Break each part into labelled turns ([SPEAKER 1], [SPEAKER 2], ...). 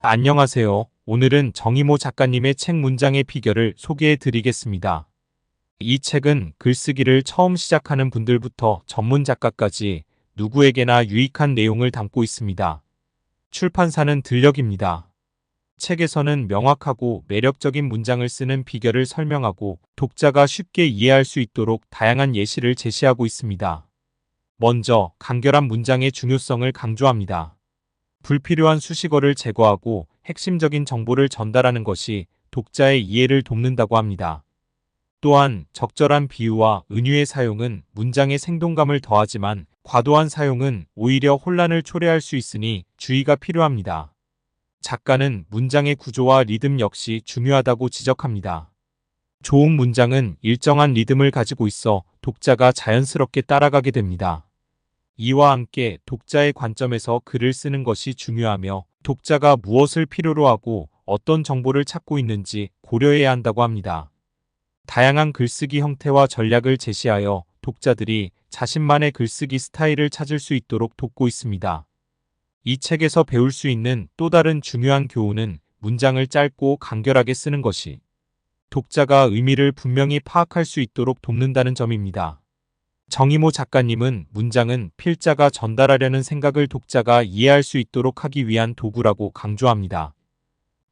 [SPEAKER 1] 안녕하세요. 오늘은 정희모 작가님의 책 문장의 비결을 소개해 드리겠습니다. 이 책은 글쓰기를 처음 시작하는 분들부터 전문 작가까지 누구에게나 유익한 내용을 담고 있습니다. 출판사는 들녘입니다. 책에서는 명확하고 매력적인 문장을 쓰는 비결을 설명하고 독자가 쉽게 이해할 수 있도록 다양한 예시를 제시하고 있습니다. 먼저 간결한 문장의 중요성을 강조합니다. 불필요한 수식어를 제거하고 핵심적인 정보를 전달하는 것이 독자의 이해를 돕는다고 합니다. 또한 적절한 비유와 은유의 사용은 문장의 생동감을 더하지만 과도한 사용은 오히려 혼란을 초래할 수 있으니 주의가 필요합니다. 작가는 문장의 구조와 리듬 역시 중요하다고 지적합니다. 좋은 문장은 일정한 리듬을 가지고 있어 독자가 자연스럽게 따라가게 됩니다. 이와 함께 독자의 관점에서 글을 쓰는 것이 중요하며 독자가 무엇을 필요로 하고 어떤 정보를 찾고 있는지 고려해야 한다고 합니다. 다양한 글쓰기 형태와 전략을 제시하여 독자들이 자신만의 글쓰기 스타일을 찾을 수 있도록 돕고 있습니다. 이 책에서 배울 수 있는 또 다른 중요한 교훈은 문장을 짧고 간결하게 쓰는 것이 독자가 의미를 분명히 파악할 수 있도록 돕는다는 점입니다. 정희모 작가님은 문장은 필자가 전달하려는 생각을 독자가 이해할 수 있도록 하기 위한 도구라고 강조합니다.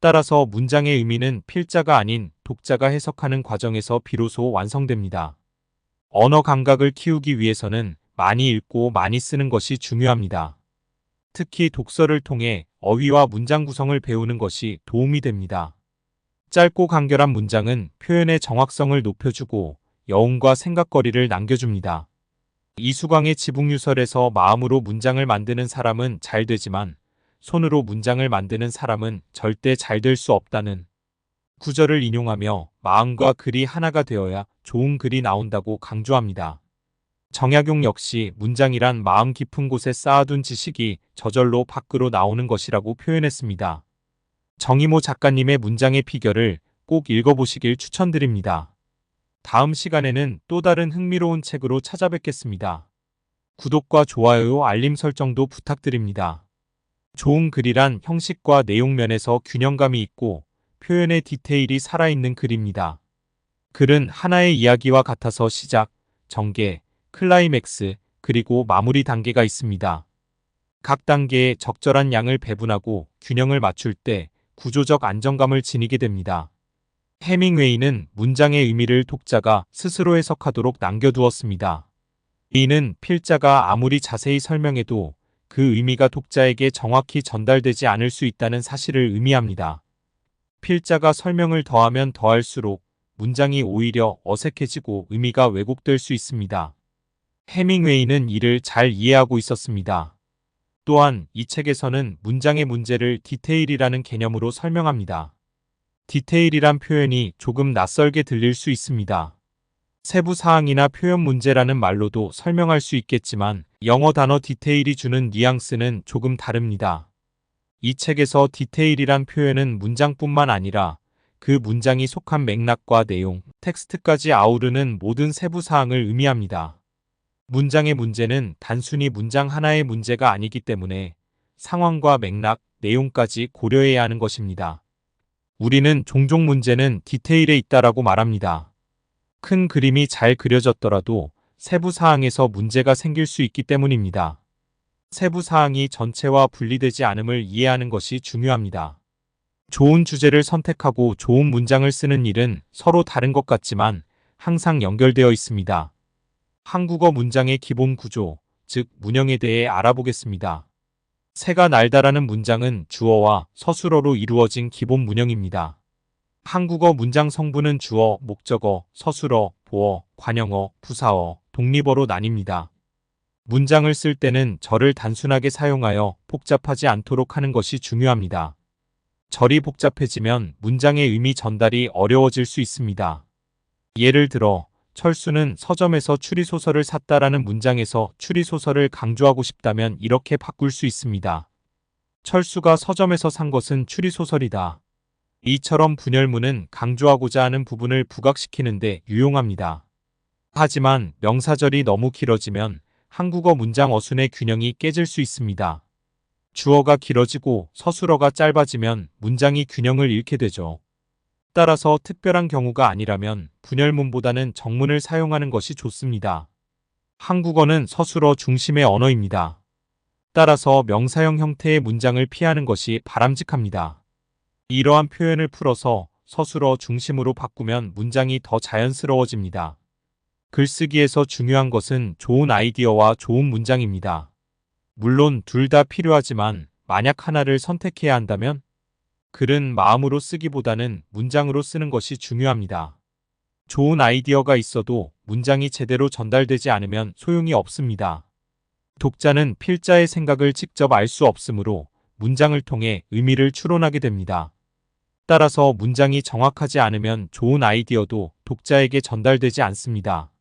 [SPEAKER 1] 따라서 문장의 의미는 필자가 아닌 독자가 해석하는 과정에서 비로소 완성됩니다. 언어 감각을 키우기 위해서는 많이 읽고 많이 쓰는 것이 중요합니다. 특히 독서를 통해 어휘와 문장 구성을 배우는 것이 도움이 됩니다. 짧고 간결한 문장은 표현의 정확성을 높여주고 여운과 생각거리를 남겨줍니다. 이수광의 지북유설에서 마음으로 문장을 만드는 사람은 잘 되지만 손으로 문장을 만드는 사람은 절대 잘 될 수 없다는 구절을 인용하며 마음과 글이 하나가 되어야 좋은 글이 나온다고 강조합니다. 정약용 역시 문장이란 마음 깊은 곳에 쌓아둔 지식이 저절로 밖으로 나오는 것이라고 표현했습니다. 정희모 작가님의 문장의 비결을 꼭 읽어보시길 추천드립니다. 다음 시간에는 또 다른 흥미로운 책으로 찾아뵙겠습니다. 구독과 좋아요, 알림 설정도 부탁드립니다. 좋은 글이란 형식과 내용 면에서 균형감이 있고 표현의 디테일이 살아있는 글입니다. 글은 하나의 이야기와 같아서 시작, 전개, 클라이맥스, 그리고 마무리 단계가 있습니다. 각 단계에 적절한 양을 배분하고 균형을 맞출 때 구조적 안정감을 지니게 됩니다. 해밍웨이는 문장의 의미를 독자가 스스로 해석하도록 남겨두었습니다. 이는 필자가 아무리 자세히 설명해도 그 의미가 독자에게 정확히 전달되지 않을 수 있다는 사실을 의미합니다. 필자가 설명을 더하면 더할수록 문장이 오히려 어색해지고 의미가 왜곡될 수 있습니다. 해밍웨이는 이를 잘 이해하고 있었습니다. 또한 이 책에서는 문장의 문제를 디테일이라는 개념으로 설명합니다. 디테일이란 표현이 조금 낯설게 들릴 수 있습니다. 세부 사항이나 표현 문제라는 말로도 설명할 수 있겠지만 영어 단어 디테일이 주는 뉘앙스는 조금 다릅니다. 이 책에서 디테일이란 표현은 문장뿐만 아니라 그 문장이 속한 맥락과 내용, 텍스트까지 아우르는 모든 세부 사항을 의미합니다. 문장의 문제는 단순히 문장 하나의 문제가 아니기 때문에 상황과 맥락, 내용까지 고려해야 하는 것입니다. 우리는 종종 문제는 디테일에 있다라고 말합니다. 큰 그림이 잘 그려졌더라도 세부 사항에서 문제가 생길 수 있기 때문입니다. 세부 사항이 전체와 분리되지 않음을 이해하는 것이 중요합니다. 좋은 주제를 선택하고 좋은 문장을 쓰는 일은 서로 다른 것 같지만 항상 연결되어 있습니다. 한국어 문장의 기본 구조, 즉 문형에 대해 알아보겠습니다. 새가 날다라는 문장은 주어와 서술어로 이루어진 기본 문형입니다. 한국어 문장 성분은 주어, 목적어, 서술어, 보어, 관형어, 부사어, 독립어로 나뉩니다. 문장을 쓸 때는 절을 단순하게 사용하여 복잡하지 않도록 하는 것이 중요합니다. 절이 복잡해지면 문장의 의미 전달이 어려워질 수 있습니다. 예를 들어 철수는 서점에서 추리소설을 샀다라는 문장에서 추리소설을 강조하고 싶다면 이렇게 바꿀 수 있습니다. 철수가 서점에서 산 것은 추리소설이다. 이처럼 분열문은 강조하고자 하는 부분을 부각시키는데 유용합니다. 하지만 명사절이 너무 길어지면 한국어 문장 어순의 균형이 깨질 수 있습니다. 주어가 길어지고 서술어가 짧아지면 문장이 균형을 잃게 되죠. 따라서 특별한 경우가 아니라면 분열문보다는 정문을 사용하는 것이 좋습니다. 한국어는 서술어 중심의 언어입니다. 따라서 명사형 형태의 문장을 피하는 것이 바람직합니다. 이러한 표현을 풀어서 서술어 중심으로 바꾸면 문장이 더 자연스러워집니다. 글쓰기에서 중요한 것은 좋은 아이디어와 좋은 문장입니다. 물론 둘 다 필요하지만 만약 하나를 선택해야 한다면 글은 마음으로 쓰기보다는 문장으로 쓰는 것이 중요합니다. 좋은 아이디어가 있어도 문장이 제대로 전달되지 않으면 소용이 없습니다. 독자는 필자의 생각을 직접 알 수 없으므로 문장을 통해 의미를 추론하게 됩니다. 따라서 문장이 정확하지 않으면 좋은 아이디어도 독자에게 전달되지 않습니다.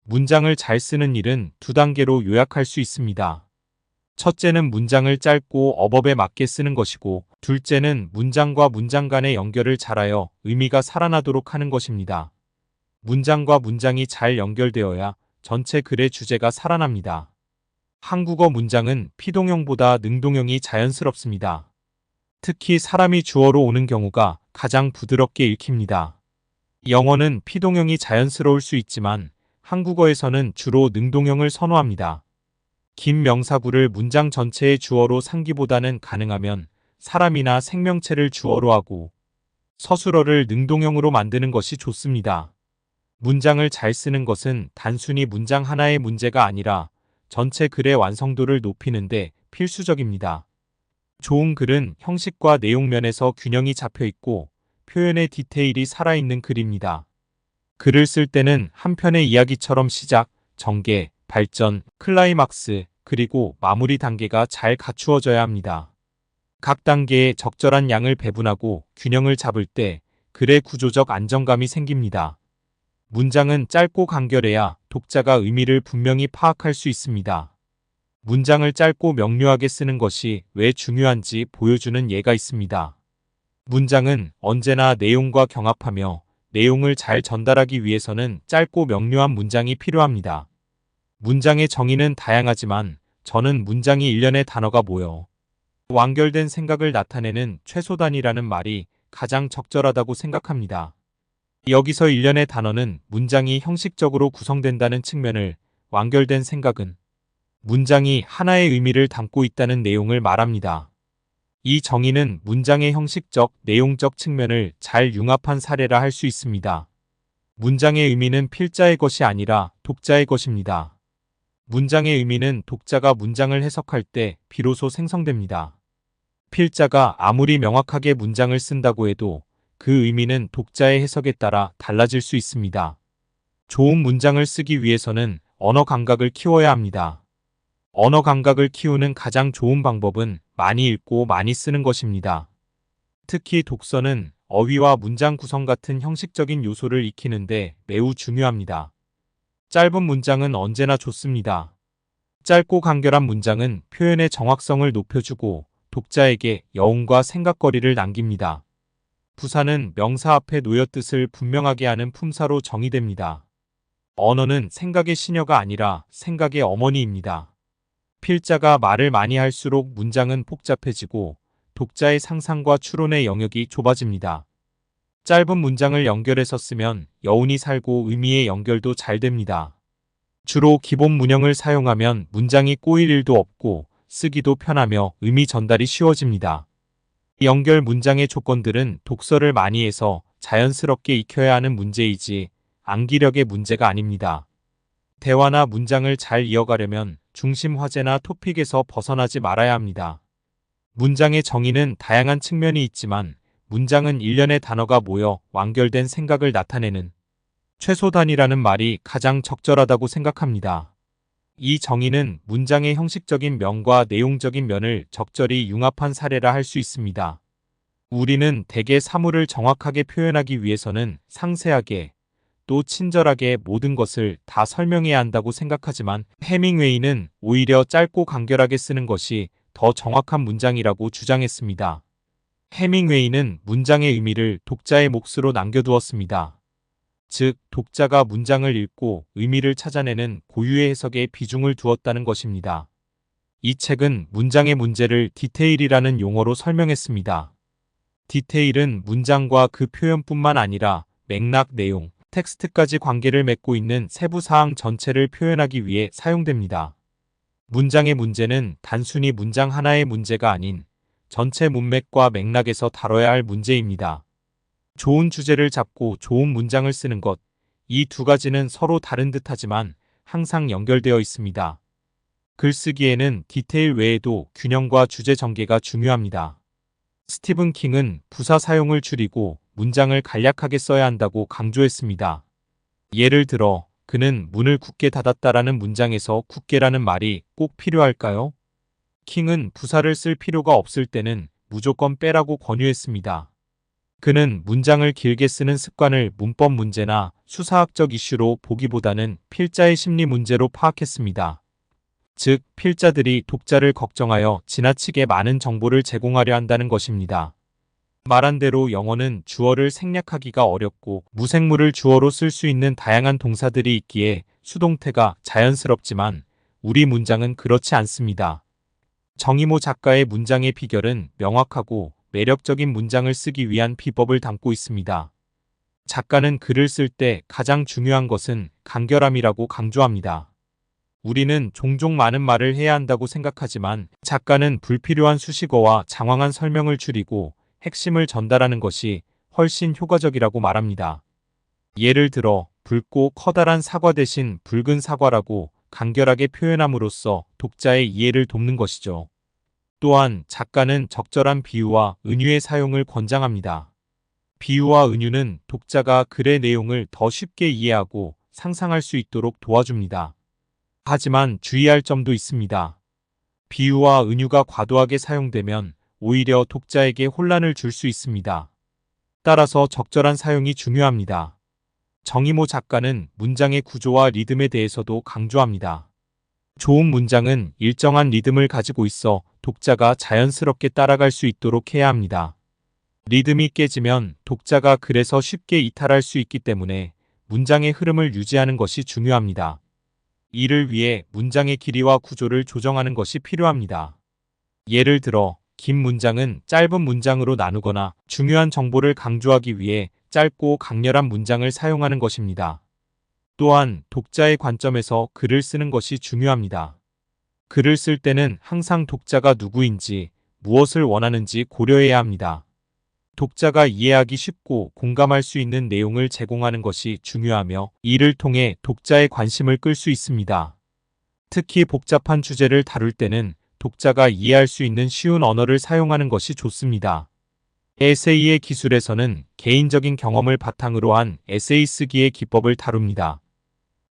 [SPEAKER 1] 문장을 잘 쓰는 일은 두 단계로 요약할 수 있습니다. 첫째는 문장을 짧고 어법에 맞게 쓰는 것이고, 둘째는 문장과 문장 간의 연결을 잘하여 의미가 살아나도록 하는 것입니다. 문장과 문장이 잘 연결되어야 전체 글의 주제가 살아납니다. 한국어 문장은 피동형보다 능동형이 자연스럽습니다. 특히 사람이 주어로 오는 경우가 가장 부드럽게 읽힙니다. 영어는 피동형이 자연스러울 수 있지만 한국어에서는 주로 능동형을 선호합니다. 긴 명사구를 문장 전체의 주어로 삼기보다는 가능하면 사람이나 생명체를 주어로 하고 서술어를 능동형으로 만드는 것이 좋습니다. 문장을 잘 쓰는 것은 단순히 문장 하나의 문제가 아니라 전체 글의 완성도를 높이는데 필수적입니다. 좋은 글은 형식과 내용 면에서 균형이 잡혀 있고 표현의 디테일이 살아있는 글입니다. 글을 쓸 때는 한 편의 이야기처럼 시작, 전개, 발전, 클라이막스, 그리고 마무리 단계가 잘 갖추어져야 합니다. 각 단계에 적절한 양을 배분하고 균형을 잡을 때 글의 구조적 안정감이 생깁니다. 문장은 짧고 간결해야 독자가 의미를 분명히 파악할 수 있습니다. 문장을 짧고 명료하게 쓰는 것이 왜 중요한지 보여주는 예가 있습니다. 문장은 언제나 내용과 경합하며 내용을 잘 전달하기 위해서는 짧고 명료한 문장이 필요합니다. 문장의 정의는 다양하지만 저는 문장이 일련의 단어가 모여 완결된 생각을 나타내는 최소 단위라는 말이 가장 적절하다고 생각합니다. 여기서 일련의 단어는 문장이 형식적으로 구성된다는 측면을, 완결된 생각은 문장이 하나의 의미를 담고 있다는 내용을 말합니다. 이 정의는 문장의 형식적, 내용적 측면을 잘 융합한 사례라 할 수 있습니다. 문장의 의미는 필자의 것이 아니라 독자의 것입니다. 문장의 의미는 독자가 문장을 해석할 때 비로소 생성됩니다. 필자가 아무리 명확하게 문장을 쓴다고 해도 그 의미는 독자의 해석에 따라 달라질 수 있습니다. 좋은 문장을 쓰기 위해서는 언어 감각을 키워야 합니다. 언어 감각을 키우는 가장 좋은 방법은 많이 읽고 많이 쓰는 것입니다. 특히 독서는 어휘와 문장 구성 같은 형식적인 요소를 익히는데 매우 중요합니다. 짧은 문장은 언제나 좋습니다. 짧고 간결한 문장은 표현의 정확성을 높여주고 독자에게 여운과 생각거리를 남깁니다. 부사는 명사 앞에 놓여 뜻을 분명하게 하는 품사로 정의됩니다. 언어는 생각의 시녀가 아니라 생각의 어머니입니다. 필자가 말을 많이 할수록 문장은 복잡해지고 독자의 상상과 추론의 영역이 좁아집니다. 짧은 문장을 연결해서 쓰면 여운이 살고 의미의 연결도 잘 됩니다. 주로 기본 문형을 사용하면 문장이 꼬일 일도 없고 쓰기도 편하며 의미 전달이 쉬워집니다. 연결 문장의 조건들은 독서를 많이 해서 자연스럽게 익혀야 하는 문제이지 암기력의 문제가 아닙니다. 대화나 문장을 잘 이어가려면 중심 화제나 토픽에서 벗어나지 말아야 합니다. 문장의 정의는 다양한 측면이 있지만 문장은 일련의 단어가 모여 완결된 생각을 나타내는 최소 단위라는 말이 가장 적절하다고 생각합니다. 이 정의는 문장의 형식적인 면과 내용적인 면을 적절히 융합한 사례라 할 수 있습니다. 우리는 대개 사물을 정확하게 표현하기 위해서는 상세하게 또 친절하게 모든 것을 다 설명해야 한다고 생각하지만 해밍웨이는 오히려 짧고 간결하게 쓰는 것이 더 정확한 문장이라고 주장했습니다. 해밍웨이는 문장의 의미를 독자의 몫으로 남겨두었습니다. 즉, 독자가 문장을 읽고 의미를 찾아내는 고유의 해석에 비중을 두었다는 것입니다. 이 책은 문장의 문제를 디테일이라는 용어로 설명했습니다. 디테일은 문장과 그 표현뿐만 아니라 맥락, 내용, 텍스트까지 관계를 맺고 있는 세부 사항 전체를 표현하기 위해 사용됩니다. 문장의 문제는 단순히 문장 하나의 문제가 아닌 전체 문맥과 맥락에서 다뤄야 할 문제입니다. 좋은 주제를 잡고 좋은 문장을 쓰는 것, 이 두 가지는 서로 다른 듯하지만 항상 연결되어 있습니다. 글쓰기에는 디테일 외에도 균형과 주제 전개가 중요합니다. 스티븐 킹은 부사 사용을 줄이고 문장을 간략하게 써야 한다고 강조했습니다. 예를 들어, 그는 문을 굳게 닫았다라는 문장에서 굳게라는 말이 꼭 필요할까요? 킹은 부사를 쓸 필요가 없을 때는 무조건 빼라고 권유했습니다. 그는 문장을 길게 쓰는 습관을 문법 문제나 수사학적 이슈로 보기보다는 필자의 심리 문제로 파악했습니다. 즉, 필자들이 독자를 걱정하여 지나치게 많은 정보를 제공하려 한다는 것입니다. 말한 대로 영어는 주어를 생략하기가 어렵고 무생물을 주어로 쓸 수 있는 다양한 동사들이 있기에 수동태가 자연스럽지만 우리 문장은 그렇지 않습니다. 정이모 작가의 문장의 비결은 명확하고 매력적인 문장을 쓰기 위한 비법을 담고 있습니다. 작가는 글을 쓸 때 가장 중요한 것은 간결함이라고 강조합니다. 우리는 종종 많은 말을 해야 한다고 생각하지만 작가는 불필요한 수식어와 장황한 설명을 줄이고 핵심을 전달하는 것이 훨씬 효과적이라고 말합니다. 예를 들어, 붉고 커다란 사과 대신 붉은 사과라고 간결하게 표현함으로써 독자의 이해를 돕는 것이죠. 또한 작가는 적절한 비유와 은유의 사용을 권장합니다. 비유와 은유는 독자가 글의 내용을 더 쉽게 이해하고 상상할 수 있도록 도와줍니다. 하지만 주의할 점도 있습니다. 비유와 은유가 과도하게 사용되면 오히려 독자에게 혼란을 줄 수 있습니다. 따라서 적절한 사용이 중요합니다. 정이모 작가는 문장의 구조와 리듬에 대해서도 강조합니다. 좋은 문장은 일정한 리듬을 가지고 있어 독자가 자연스럽게 따라갈 수 있도록 해야 합니다. 리듬이 깨지면 독자가 글에서 쉽게 이탈할 수 있기 때문에 문장의 흐름을 유지하는 것이 중요합니다. 이를 위해 문장의 길이와 구조를 조정하는 것이 필요합니다. 예를 들어, 긴 문장은 짧은 문장으로 나누거나 중요한 정보를 강조하기 위해 짧고 강렬한 문장을 사용하는 것입니다. 또한 독자의 관점에서 글을 쓰는 것이 중요합니다. 글을 쓸 때는 항상 독자가 누구인지, 무엇을 원하는지 고려해야 합니다. 독자가 이해하기 쉽고 공감할 수 있는 내용을 제공하는 것이 중요하며 이를 통해 독자의 관심을 끌 수 있습니다. 특히 복잡한 주제를 다룰 때는 독자가 이해할 수 있는 쉬운 언어를 사용하는 것이 좋습니다. 에세이의 기술에서는 개인적인 경험을 바탕으로 한 에세이 쓰기의 기법을 다룹니다.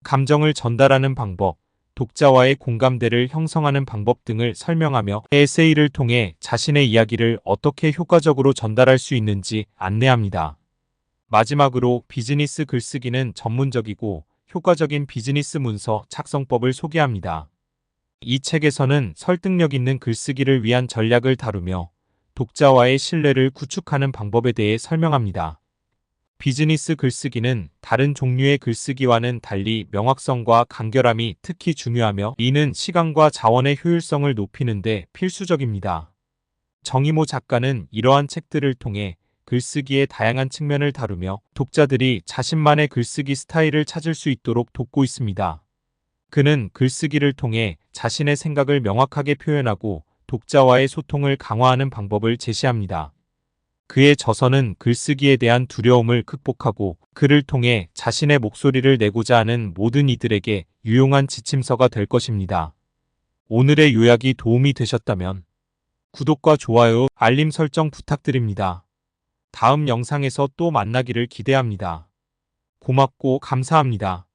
[SPEAKER 1] 감정을 전달하는 방법, 독자와의 공감대를 형성하는 방법 등을 설명하며 에세이를 통해 자신의 이야기를 어떻게 효과적으로 전달할 수 있는지 안내합니다. 마지막으로 비즈니스 글쓰기는 전문적이고 효과적인 비즈니스 문서 작성법을 소개합니다. 이 책에서는 설득력 있는 글쓰기를 위한 전략을 다루며 독자와의 신뢰를 구축하는 방법에 대해 설명합니다. 비즈니스 글쓰기는 다른 종류의 글쓰기와는 달리 명확성과 간결함이 특히 중요하며 이는 시간과 자원의 효율성을 높이는 데 필수적입니다. 정이모 작가는 이러한 책들을 통해 글쓰기의 다양한 측면을 다루며 독자들이 자신만의 글쓰기 스타일을 찾을 수 있도록 돕고 있습니다. 그는 글쓰기를 통해 자신의 생각을 명확하게 표현하고 독자와의 소통을 강화하는 방법을 제시합니다. 그의 저서는 글쓰기에 대한 두려움을 극복하고 글을 통해 자신의 목소리를 내고자 하는 모든 이들에게 유용한 지침서가 될 것입니다. 오늘의 요약이 도움이 되셨다면 구독과 좋아요, 알림 설정 부탁드립니다. 다음 영상에서 또 만나기를 기대합니다. 고맙고 감사합니다.